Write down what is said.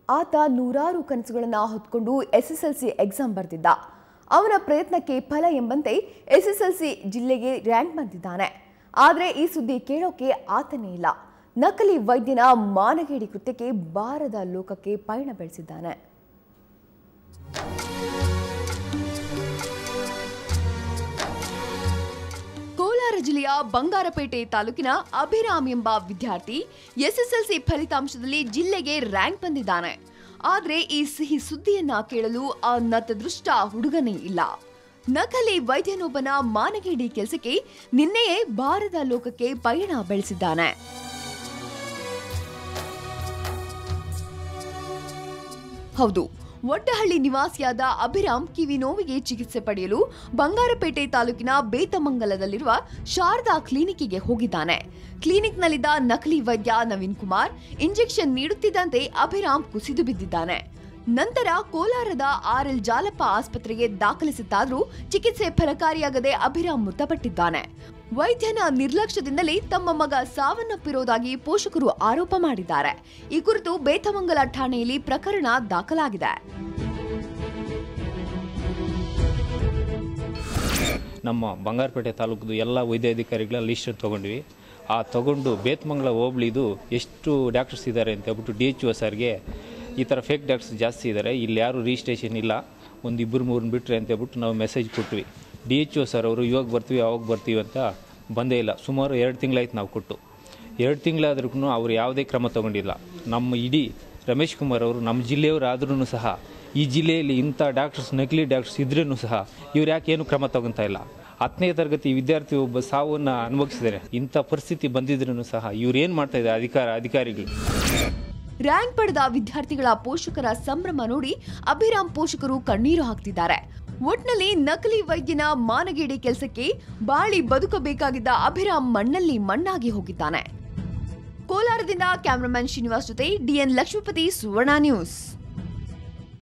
ಆತ ನೂರಾರು ಕನಸುಗಳನ್ನು ಹೊತ್ತುಕೊಂಡು ಎಸ್ಎಸ್ಎಲ್ಸಿ ಎಕ್ಸಾಮ್ ಬರೆದಿದ್ದ. ಅವನ ಪ್ರಯತ್ನಕ್ಕೆ ಫಲ ಎಂಬಂತೆ ಎಸ್ಎಸ್ಎಲ್ಸಿ ಜಿಲ್ಲೆಗೆ ರ್ಯಾಂಕ್ ಬಂದಿದ್ದಾನೆ. ಆದರೆ ಈ ಸುದ್ದಿ ಕೇಳೋಕೆ ಆತನೇ ಇಲ್ಲ. ನಕಲಿ ವೈದ್ಯನ ಮಾನಗೇಡಿ ಕೃತ್ಯಕ್ಕೆ ಬಾರದ ಲೋಕಕ್ಕೆ ಪಯಣ ಬೆಳೆಸಿದ್ದಾನೆ. ಕೋಲಾರ ಜಿಲ್ಲೆಯ ಬಂಗಾರಪೇಟೆ ತಾಲೂಕಿನ ಅಭಿರಾಮ್ ಎಂಬ ವಿದ್ಯಾರ್ಥಿ ಎಸ್ಎಸ್ಎಲ್ಸಿ ಫಲಿತಾಂಶದಲ್ಲಿ ಜಿಲ್ಲೆಗೆ ರ್ಯಾಂಕ್ ಬಂದಿದ್ದಾನೆ. ಆದರೆ ಈ ಸಿಹಿ ಸುದ್ದಿಯನ್ನ ಕೇಳಲು ಆ ನತದೃಷ್ಟ ಹುಡುಗನೇ ಇಲ್ಲ. ನಕಲಿ ವೈದ್ಯನೊಬ್ಬನ ಮಾನಗೇಡಿ ಕೆಲಸಕ್ಕೆ ನಿನ್ನೆಯೇ ಬಾರದ ಲೋಕಕ್ಕೆ ಪಯಣ ಬೆಳೆಸಿದ್ದಾನೆ. ಹೌದು, ಒಡ್ಡಹಳ್ಳಿ ನಿವಾಸಿಯಾದ ಅಭಿರಾಮ್ ಕಿವಿ ನೋವಿಗೆ ಚಿಕಿತ್ಸೆ ಪಡೆಯಲು ಬಂಗಾರಪೇಟೆ ತಾಲೂಕಿನ ಬೇತಮಂಗಲದಲ್ಲಿರುವ ಶಾರದಾ ಕ್ಲಿನಿಕ್ಗೆ ಹೋಗಿದ್ದಾನೆ. ಕ್ಲಿನಿಕ್ನಲ್ಲಿದ್ದ ನಕಲಿ ವೈದ್ಯ ನವೀನ್ ಕುಮಾರ್ ಇಂಜೆಕ್ಷನ್ ನೀಡುತ್ತಿದ್ದಂತೆ ಅಭಿರಾಮ್ ಕುಸಿದು ಬಿದ್ದಿದ್ದಾನೆ. ನಂತರ ಕೋಲಾರದ ಆರ್ಎಲ್ ಜಾಲಪ್ಪ ಆಸ್ಪತ್ರೆಗೆ ದಾಖಲಿಸಿದ್ದಾದರೂ ಚಿಕಿತ್ಸೆ ಫಲಕಾರಿಯಾಗದೆ ಅಭಿರಾಮ್ ಮೃತಪಟ್ಟಿದ್ದಾನೆ. ವೈದ್ಯನ ನಿರ್ಲಕ್ಷ್ಯದಿಂದಲೇ ತಮ್ಮ ಮಗ ಸಾವನ್ನಪ್ಪಿರುವುದಾಗಿ ಪೋಷಕರು ಆರೋಪ ಮಾಡಿದ್ದಾರೆ. ಈ ಕುರಿತು ಬೇತಮಂಗಲ ಠಾಣೆಯಲ್ಲಿ ಪ್ರಕರಣ ದಾಖಲಾಗಿದೆ. ನಮ್ಮ ಬಂಗಾರಪೇಟೆ ತಾಲೂಕದ ಎಲ್ಲ ವೈದ್ಯಾಧಿಕಾರಿಗಳ ಲಿಸ್ಟ್ ತಗೊಂಡ್ವಿ. ತಗೊಂಡು ಬೇತಮಂಗಲ ಹೋಬಳಿದು ಎಷ್ಟು ಡಾಕ್ಟರ್ಸ್ ಇದ್ದಾರೆ ಅಂತ ಹೇಳ್ಬಿಟ್ಟು DHO ಸರ್ಗೆ ಈ ಥರ ಫೇಕ್ ಡಾಕ್ಟರ್ಸ್ ಜಾಸ್ತಿ ಇದ್ದಾರೆ, ಇಲ್ಲಿ ಯಾರು ರಿಜಿಸ್ಟ್ರೇಷನ್ ಇಲ್ಲ, ಒಂದು ಇಬ್ಬರು ಮೂರನ್ನ ಬಿಟ್ಟರೆ ಅಂತ ಹೇಳ್ಬಿಟ್ಟು ನಾವು ಮೆಸೇಜ್ ಕೊಟ್ವಿ. DHO ಸರ್ ಅವರು ಇವಾಗ ಬರ್ತೀವಿ ಅವಾಗ ಬರ್ತೀವಿ ಅಂತ ಬಂದೇ ಇಲ್ಲ. ಸುಮಾರು 2 ತಿಂಗಳಾಯ್ತು ನಾವು ಕೊಟ್ಟು. 2 ತಿಂಗಳಾದ್ರೂ ಅವ್ರು ಯಾವುದೇ ಕ್ರಮ ತಗೊಂಡಿಲ್ಲ. ನಮ್ಮ ಇಡೀ ರಮೇಶ್ ಕುಮಾರ್ ಅವರು ನಮ್ಮ ಜಿಲ್ಲೆಯವರಾದ್ರೂ ಸಹ ಈ ಜಿಲ್ಲೆಯಲ್ಲಿ ಇಂಥ ಡಾಕ್ಟರ್ಸ್ ನಕಲಿ ಡಾಕ್ಟರ್ಸ್ ಇದ್ರೂ ಸಹ ಇವ್ರು ಯಾಕೆ ಏನು ಕ್ರಮ ತಗೊತಾ ಇಲ್ಲ. 10ನೇ ತರಗತಿ ವಿದ್ಯಾರ್ಥಿ ಒಬ್ಬ ಸಾವನ್ನು ಅನುಭವಿಸಿದ್ದಾರೆ. ಇಂಥ ಪರಿಸ್ಥಿತಿ ಬಂದಿದ್ರೂ ಸಹ ಇವ್ರು ಏನು ಮಾಡ್ತಾ ಇದ್ದಾರೆ ಅಧಿಕಾರಿಗಳು. ರ್ಯಾಂಕ್ ಪಡೆದ ವಿದ್ಯಾರ್ಥಿಗಳ ಪೋಷಕರ ಸಂಭ್ರಮ ನೋಡಿ ಅಭಿರಾಮ್ ಪೋಷಕರು ಕಣ್ಣೀರು ಹಾಕ್ತಿದ್ದಾರೆ. ಒಟ್ನಲ್ಲಿ ನಕಲಿ ವೈದ್ಯನ ಮಾನಗೇಡಿ ಕೆಲಸಕ್ಕೆ ಬಾಳಿ ಬದುಕಬೇಕಾಗಿದ್ದ ಅಭಿರಾಮ್ ಮಣ್ಣಲ್ಲಿ ಮಣ್ಣಾಗಿ ಹೋಗಿದ್ದಾನೆ. ಕೋಲಾರದಿಂದ ಕ್ಯಾಮರಾಮನ್ ಶ್ರೀನಿವಾಸ್ ಜೊತೆ DN ಲಕ್ಷ್ಮೀಪತಿ, ಸುವರ್ಣ ನ್ಯೂಸ್.